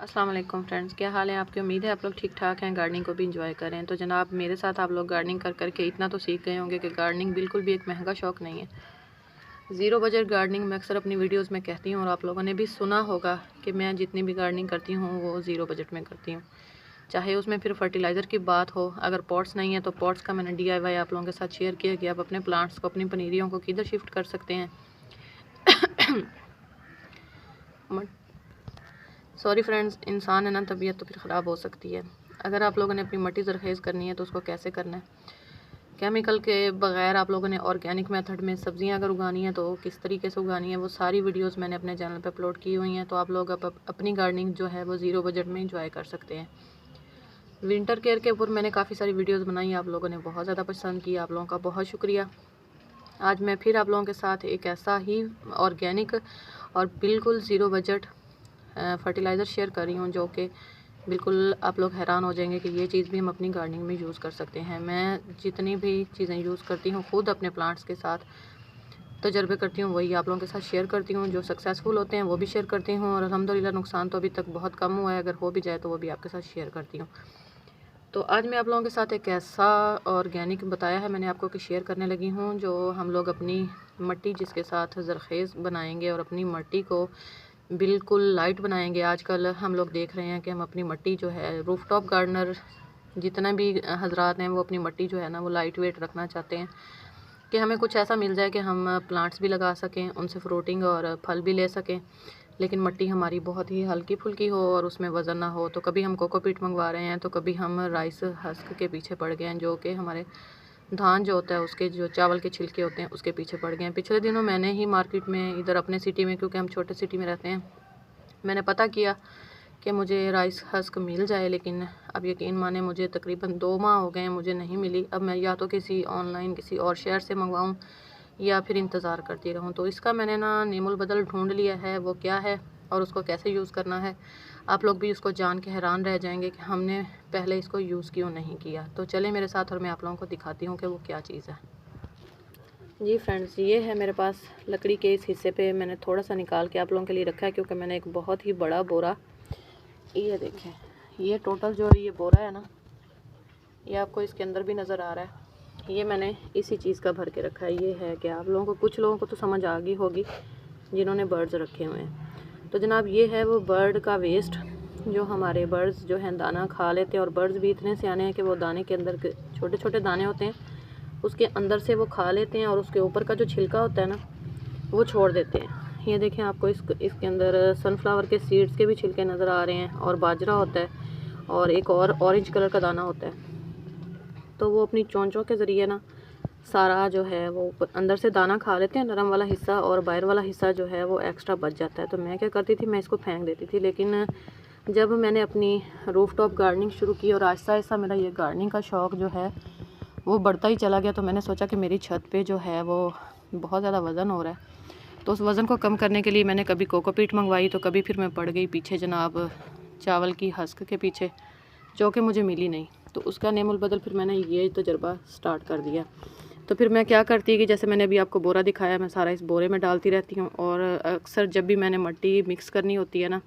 अस्सलाम वालेकुम फ्रेंड्स, क्या हाल है आपकी। उम्मीद है आप लोग ठीक ठाक हैं, गार्डनिंग को भी इंजॉय करें। तो जनाब मेरे साथ आप लोग गार्डनिंग कर करके इतना तो सीख गए होंगे कि गार्डनिंग बिल्कुल भी एक महंगा शौक़ नहीं है। ज़ीरो बजट गार्डनिंग मैं अक्सर अपनी वीडियोस में कहती हूँ और आप लोगों ने भी सुना होगा कि मैं जितनी भी गार्डनिंग करती हूँ वो ज़ीरो बजट में करती हूँ। चाहे उसमें फिर फर्टिलाइज़र की बात हो, अगर पॉट्स नहीं है तो पॉट्स का मैंने DIY आप लोगों के साथ शेयर किया कि आप अपने प्लांट्स को, अपनी पनीरियों को किधर शिफ्ट कर सकते हैं। सॉरी फ्रेंड्स, इंसान है ना, तबीयत तो फिर ख़राब हो सकती है। अगर आप लोगों ने अपनी मट्टी ज़रख़ेज़ करनी है तो उसको कैसे करना है, केमिकल के बग़ैर आप लोगों ने ऑर्गेनिक मेथड में सब्ज़ियां अगर उगानी है तो किस तरीके से उगानी है, वो सारी वीडियोस मैंने अपने चैनल पे अपलोड की हुई हैं। तो आप लोग अपनी गार्डनिंग जो है वो ज़ीरो बजट में इंजॉय कर सकते हैं। विंटर केयर के ऊपर मैंने काफ़ी सारी वीडियोज़ बनाई, आप लोगों ने बहुत ज़्यादा पसंद की, आप लोगों का बहुत शुक्रिया। आज मैं फिर आप लोगों के साथ एक ऐसा ही ऑर्गेनिक और बिल्कुल ज़ीरो बजट फर्टिलाइज़र शेयर कर रही हूँ जो कि बिल्कुल आप लोग हैरान हो जाएंगे कि ये चीज़ भी हम अपनी गार्डनिंग में यूज़ कर सकते हैं। मैं जितनी भी चीज़ें यूज़ करती हूँ खुद अपने प्लांट्स के साथ तजर्बे करती हूँ, वही आप लोगों के साथ शेयर करती हूँ। जो सक्सेसफुल होते हैं वो भी शेयर करती हूँ और अल्हम्दुलिल्लाह नुकसान तो अभी तक बहुत कम हुआ है, अगर हो भी जाए तो वो भी आपके साथ शेयर करती हूँ। तो आज मैं आप लोगों के साथ एक ऐसा ऑर्गेनिक बताया है मैंने आपको कि शेयर करने लगी हूँ, जो हम लोग अपनी मट्टी जिसके साथ ज़रख़ेज़ बनाएंगे और अपनी मट्टी को बिल्कुल लाइट बनाएंगे। आजकल हम लोग देख रहे हैं कि हम अपनी मट्टी जो है, रूफ टॉप गार्डनर जितना भी हजरात हैं वो अपनी मट्टी जो है ना वो लाइट वेट रखना चाहते हैं कि हमें कुछ ऐसा मिल जाए कि हम प्लांट्स भी लगा सकें, उनसे फ्रूटिंग और फल भी ले सकें, लेकिन मट्टी हमारी बहुत ही हल्की फुल्की हो और उसमें वज़न ना हो। तो कभी हम कोकोपीट मंगवा रहे हैं तो कभी हम राइस हस्क के पीछे पड़ गए हैं, जो कि हमारे धान जो होता है उसके जो चावल के छिलके होते हैं उसके पीछे पड़ गए हैं। पिछले दिनों मैंने ही मार्केट में इधर अपने सिटी में, क्योंकि हम छोटे सिटी में रहते हैं, मैंने पता किया कि मुझे राइस हस्क मिल जाए, लेकिन अब यकीन माने मुझे तकरीबन 2 माह हो गए हैं मुझे नहीं मिली। अब मैं या तो किसी ऑनलाइन किसी और शहर से मंगवाऊँ या फिर इंतज़ार करती रहूँ। तो इसका मैंने ना नेमुल बदल ढूंढ लिया है, वो क्या है और उसको कैसे यूज़ करना है। आप लोग भी उसको जान के हैरान रह जाएंगे कि हमने पहले इसको यूज़ क्यों नहीं किया। तो चले मेरे साथ और मैं आप लोगों को दिखाती हूँ कि वो क्या चीज़ है। जी फ्रेंड्स, ये है मेरे पास लकड़ी के इस हिस्से पे मैंने थोड़ा सा निकाल के आप लोगों के लिए रखा है, क्योंकि मैंने एक बहुत ही बड़ा बोरा, ये देखें, ये टोटल जो ये बोरा है ना, ये आपको इसके अंदर भी नज़र आ रहा है, ये मैंने इसी चीज़ का भर के रखा है। ये है कि आप लोगों को, कुछ लोगों को तो समझ आ गई होगी जिन्होंने बर्ड्स रखे हुए हैं। तो जनाब ये है वो बर्ड का वेस्ट, जो हमारे बर्ड्स जो हैं दाना खा लेते हैं, और बर्ड्स भी इतने सियाने हैं कि वो दाने के अंदर के छोटे छोटे दाने होते हैं उसके अंदर से वो खा लेते हैं और उसके ऊपर का जो छिलका होता है ना वो छोड़ देते हैं। ये देखें, आपको इसके अंदर सनफ्लावर के सीड्स के भी छिलके नज़र आ रहे हैं, और बाजरा होता है और एक और ऑरेंज कलर का दाना होता है। तो वो अपनी चोंचों के ज़रिए ना सारा जो है वो अंदर से दाना खा लेते हैं, नरम वाला हिस्सा, और बाहर वाला हिस्सा जो है वो एक्स्ट्रा बच जाता है। तो मैं क्या करती थी, मैं इसको फेंक देती थी। लेकिन जब मैंने अपनी रूफ टॉप गार्डनिंग शुरू की और आहिस्ता आहिस्ता मेरा ये गार्डनिंग का शौक़ जो है वो बढ़ता ही चला गया, तो मैंने सोचा कि मेरी छत पे जो है वो बहुत ज़्यादा वज़न हो रहा है। तो उस वज़न को कम करने के लिए मैंने कभी कोकोपीट मंगवाई, तो कभी फिर मैं पड़ गई पीछे जनाब चावल की हस्क के पीछे, जो कि मुझे मिली नहीं। तो उसका नेमुल बदल फिर मैंने ये तजर्बा स्टार्ट कर दिया। तो फिर मैं क्या करती कि जैसे मैंने अभी आपको बोरा दिखाया, मैं सारा इस बोरे में डालती रहती हूँ। और अक्सर जब भी मैंने मट्टी मिक्स करनी होती है ना,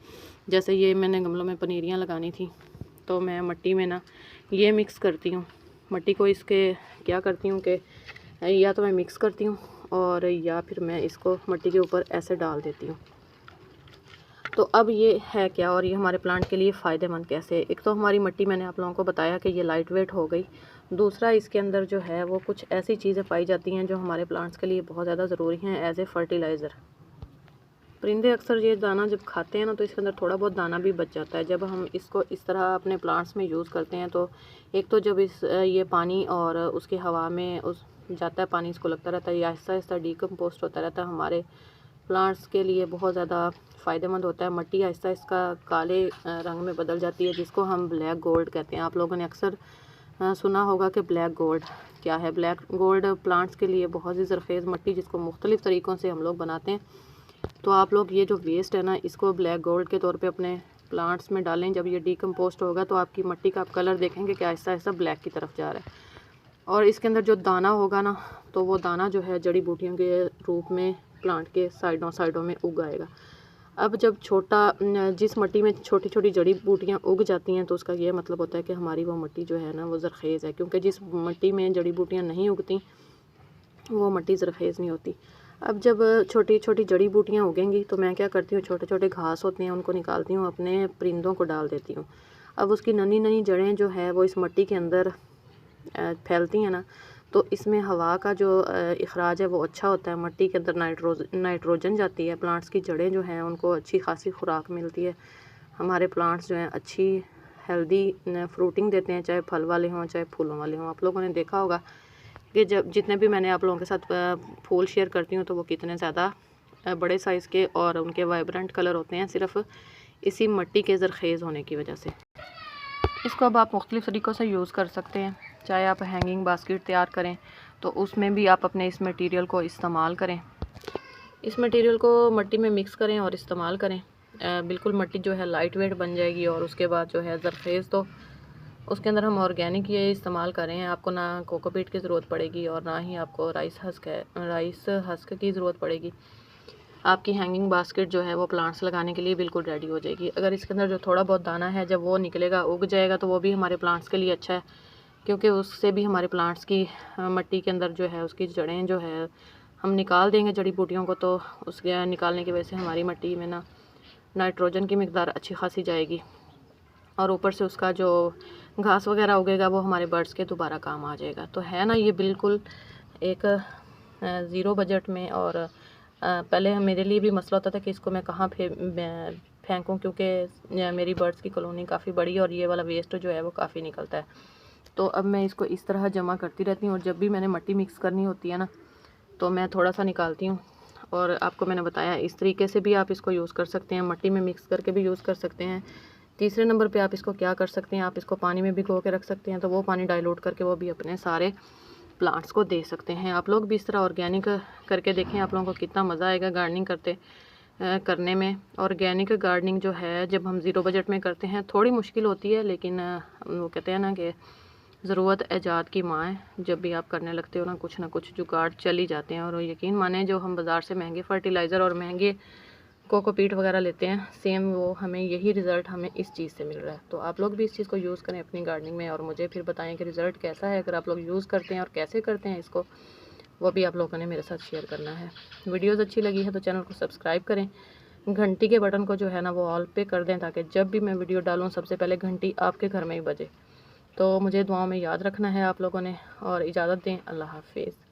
जैसे ये मैंने गमलों में पनीरियाँ लगानी थी, तो मैं मट्टी में ना ये मिक्स करती हूँ मट्टी को। इसके क्या करती हूँ कि या तो मैं मिक्स करती हूँ और या फिर मैं इसको मट्टी के ऊपर ऐसे डाल देती हूँ। तो अब ये है क्या, और ये हमारे प्लांट के लिए फ़ायदेमंद कैसे। एक तो हमारी मट्टी मैंने आप लोगों को बताया कि ये लाइट वेट हो गई। दूसरा, इसके अंदर जो है वो कुछ ऐसी चीज़ें पाई जाती हैं जो हमारे प्लांट्स के लिए बहुत ज़्यादा ज़रूरी हैं एज ए फर्टिलाइज़र। परिंदे अक्सर ये दाना जब खाते हैं ना, तो इसके अंदर थोड़ा बहुत दाना भी बच जाता है। जब हम इसको इस तरह अपने प्लांट्स में यूज़ करते हैं तो एक तो जब ये पानी और उसकी हवा में जाता है, पानी इसको लगता रहता है, ये आहिस्ता आहिस्ता डिकम्पोस्ट होता रहता है, हमारे प्लांट्स के लिए बहुत ज़्यादा फ़ायदेमंद होता है। मट्टी आहिस्ता आहिस्ता काले रंग में बदल जाती है, जिसको हम ब्लैक गोल्ड कहते हैं। आप लोगों ने अक्सर सुना होगा कि ब्लैक गोल्ड क्या है। ब्लैक गोल्ड प्लांट्स के लिए बहुत ही ज़रख़ेज़ मट्टी, जिसको मुख्तलिफ़ तरीक़ों से हम लोग बनाते हैं। तो आप लोग ये जो वेस्ट है ना, इसको ब्लैक गोल्ड के तौर पे अपने प्लांट्स में डालें। जब ये डिकम्पोस्ट होगा तो आपकी मट्टी का आप कलर देखेंगे कि आहिस्ता आहिस्ता ब्लैक की तरफ जा रहा है। और इसके अंदर जो दाना होगा ना, तो वो दाना जो है जड़ी बूटियों के रूप में प्लांट के साइडों में उग आएगा। अब जब जिस मिट्टी में छोटी छोटी जड़ी बूटियाँ उग जाती हैं तो उसका ये मतलब होता है कि हमारी वो मिट्टी जो है ना वो ज़रख़ेज़ है, क्योंकि जिस मिट्टी में जड़ी बूटियाँ नहीं उगती वो मिट्टी ज़रख़ेज़ नहीं होती। अब जब छोटी छोटी जड़ी बूटियाँ उगेंगी तो मैं क्या करती हूँ, छोटे छोटे घास होते हैं उनको निकालती हूँ, अपने परिंदों को डाल देती हूँ। अब उसकी नन्ही नन्ही जड़ें जो है वो इस मिट्टी के अंदर फैलती हैं ना, तो इसमें हवा का जो इखराज है वो अच्छा होता है, मिट्टी के अंदर नाइट्रोजन जाती है, प्लांट्स की जड़ें जो हैं उनको अच्छी खासी खुराक मिलती है, हमारे प्लांट्स जो हैं अच्छी हेल्दी फ्रूटिंग देते हैं, चाहे फल वाले हों चाहे फूलों वाले हों। आप लोगों ने देखा होगा कि जब जितने भी मैंने आप लोगों के साथ फूल शेयर करती हूँ तो वो कितने ज़्यादा बड़े साइज़ के और उनके वाइब्रेंट कलर होते हैं, सिर्फ इसी मिट्टी के ज़रख़ेज़ होने की वजह से। इसको अब आप मुख्तलिफ़ तरीक़ों से यूज़ कर सकते हैं। चाहे आप हैंगिंग बास्केट तैयार करें तो उसमें भी आप अपने इस मटेरियल को इस्तेमाल करें, इस मटेरियल को मिट्टी में मिक्स करें और इस्तेमाल करें। बिल्कुल मिट्टी जो है लाइट वेट बन जाएगी और उसके बाद जो है ज़रख़ेज़ तो उसके अंदर हम ऑर्गेनिक ये इस्तेमाल कर रहे हैं। आपको ना कोकोपीट की ज़रूरत पड़ेगी और ना ही आपको राइस हस्क की ज़रूरत पड़ेगी। आपकी हैंगिंग बास्केट जो है वो प्लांट्स लगाने के लिए बिल्कुल रेडी हो जाएगी। अगर इसके अंदर जो थोड़ा बहुत दाना है जब वो निकलेगा उग जाएगा तो वो भी हमारे प्लांट्स के लिए अच्छा है, क्योंकि उससे भी हमारे प्लांट्स की मिट्टी के अंदर जो है उसकी जड़ें जो है हम निकाल देंगे जड़ी बूटियों को, तो उसके निकालने की वजह से हमारी मिट्टी में ना नाइट्रोजन की मिकदार अच्छी खासी जाएगी और ऊपर से उसका जो घास वगैरह उगेगा वो हमारे बर्ड्स के दोबारा काम आ जाएगा। तो है ना ये बिल्कुल एक ज़ीरो बजट में। और पहले मेरे लिए भी मसला होता था कि इसको मैं कहाँ फेंकूँ, क्योंकि मेरी बर्ड्स की कॉलोनी काफ़ी बड़ी है और ये वाला वेस्ट जो है वो काफ़ी निकलता है। तो अब मैं इसको इस तरह जमा करती रहती हूँ और जब भी मैंने मिट्टी मिक्स करनी होती है ना तो मैं थोड़ा सा निकालती हूँ। और आपको मैंने बताया इस तरीके से भी आप इसको यूज़ कर सकते हैं, मिट्टी में मिक्स करके भी यूज़ कर सकते हैं। तीसरे नंबर पे आप इसको क्या कर सकते हैं, आप इसको पानी में भिगो के रख सकते हैं, तो वो पानी डाइल्यूट करके वो भी अपने सारे प्लांट्स को दे सकते हैं। आप लोग भी इस तरह ऑर्गेनिक करके देखें, आप लोगों को कितना मज़ा आएगा गार्डनिंग करने में। ऑर्गेनिक गार्डनिंग जो है जब हम ज़ीरो बजट में करते हैं थोड़ी मुश्किल होती है, लेकिन वो कहते हैं ना कि ज़रूरत ऐजाद की माँ है। जब भी आप करने लगते हो ना कुछ जुगाड़ चल ही जाते हैं। और यकीन माने जो हम बाज़ार से महंगे फर्टिलाइज़र और महंगे कोकोपीट वगैरह लेते हैं, सेम वो हमें यही रिज़ल्ट हमें इस चीज़ से मिल रहा है। तो आप लोग भी इस चीज़ को यूज़ करें अपनी गार्डनिंग में और मुझे फिर बताएं कि रिज़ल्ट कैसा है। अगर आप लोग यूज़ करते हैं और कैसे करते हैं इसको, वो भी आप लोगों ने मेरे साथ शेयर करना है। वीडियोज़ अच्छी लगी है तो चैनल को सब्सक्राइब करें, घंटी के बटन को जो है ना वो ऑल पे कर दें, ताकि जब भी मैं वीडियो डालूँ सबसे पहले घंटी आपके घर में ही बजे। तो मुझे दुआओं में याद रखना है आप लोगों ने, और इजाज़त दें। अल्लाह हाफिज़।